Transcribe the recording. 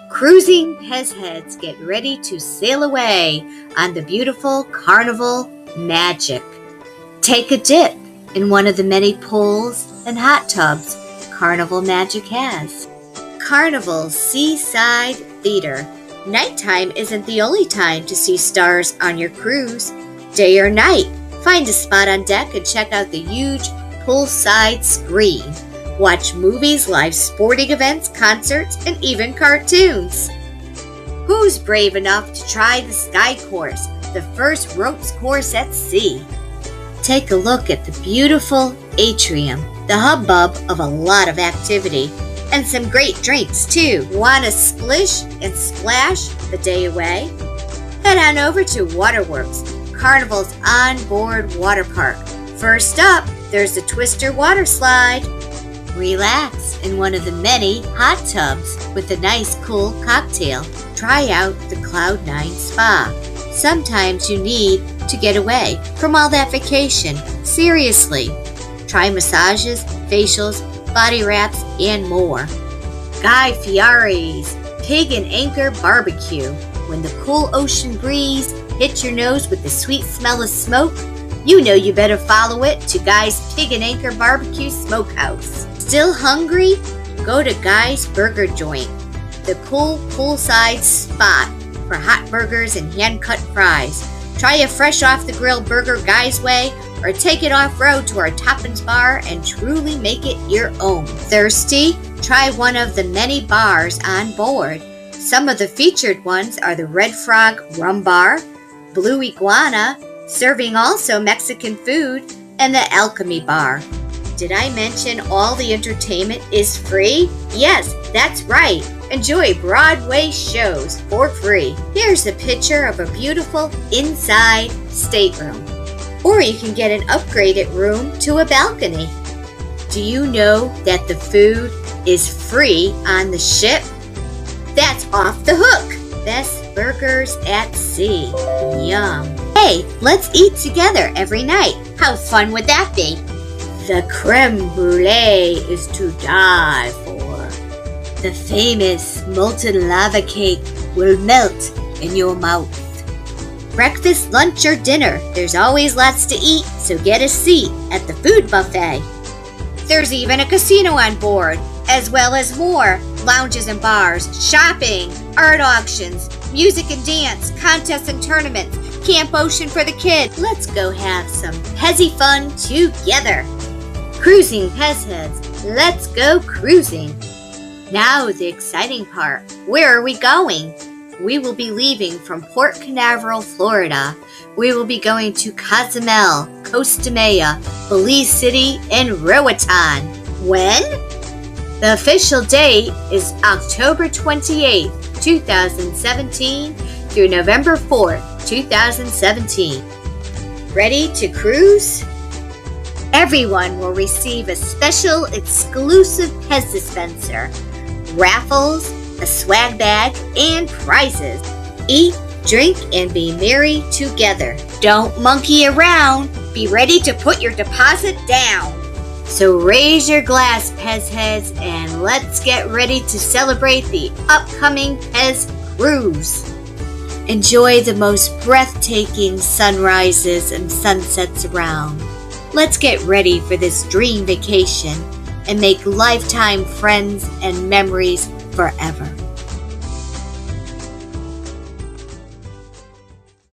Cruising Pez Heads get ready to sail away on the beautiful Carnival Magic. Take a dip in one of the many pools and hot tubs Carnival Magic has. Carnival Seaside Theater. Nighttime isn't the only time to see stars on your cruise. Day or night, find a spot on deck and check out the huge poolside screen. Watch movies, live sporting events, concerts, and even cartoons. Who's brave enough to try the Sky Course, the first ropes course at sea? Take a look at the beautiful atrium, the hubbub of a lot of activity, and some great drinks too. Want to splish and splash the day away? Head on over to Waterworks, Carnival's onboard water park. First up, there's the Twister Water Slide. Relax in one of the many hot tubs with a nice cool cocktail. Try out the Cloud9 Spa. Sometimes you need to get away from all that vacation. Seriously. Try massages, facials, body wraps, and more. Guy Fieri's Pig and Anchor Barbecue. When the cool ocean breeze hits your nose with the sweet smell of smoke, you know you better follow it to Guy's Pig and Anchor Barbecue Smokehouse. Still hungry? Go to Guy's Burger Joint, the cool poolside spot for hot burgers and hand-cut fries. Try a fresh off-the-grill burger Guy's way, or take it off-road to our Toppins Bar and truly make it your own. Thirsty? Try one of the many bars on board. Some of the featured ones are the Red Frog Rum Bar, Blue Iguana, serving also Mexican food, and the Alchemy Bar. Did I mention all the entertainment is free? Yes, that's right. Enjoy Broadway shows for free. Here's a picture of a beautiful inside stateroom. Or you can get an upgraded room to a balcony. Do you know that the food is free on the ship? That's off the hook. Best burgers at sea. Yum. Hey, let's eat together every night. How fun would that be? The creme brulee is to die for. The famous molten lava cake will melt in your mouth. Breakfast, lunch, or dinner, there's always lots to eat, so get a seat at the food buffet. There's even a casino on board, as well as more lounges and bars, shopping, art auctions, music and dance, contests and tournaments, Camp Ocean for the kids. Let's go have some Pezzy fun together. Cruising Pez Heads, let's go cruising. Now the exciting part. Where are we going? We will be leaving from Port Canaveral, Florida. We will be going to Cozumel, Costa Maya, Belize City, and Roatan. When? The official date is October 28th, 2017 through November 4th, 2017. Ready to cruise? Everyone will receive a special exclusive Pez dispenser, raffles, a swag bag, and prizes. Eat, drink, and be merry together. Don't monkey around. Be ready to put your deposit down. So raise your glass, Pez Heads, and let's get ready to celebrate the upcoming Pez Cruise. Enjoy the most breathtaking sunrises and sunsets around. Let's get ready for this dream vacation and make lifetime friends and memories forever.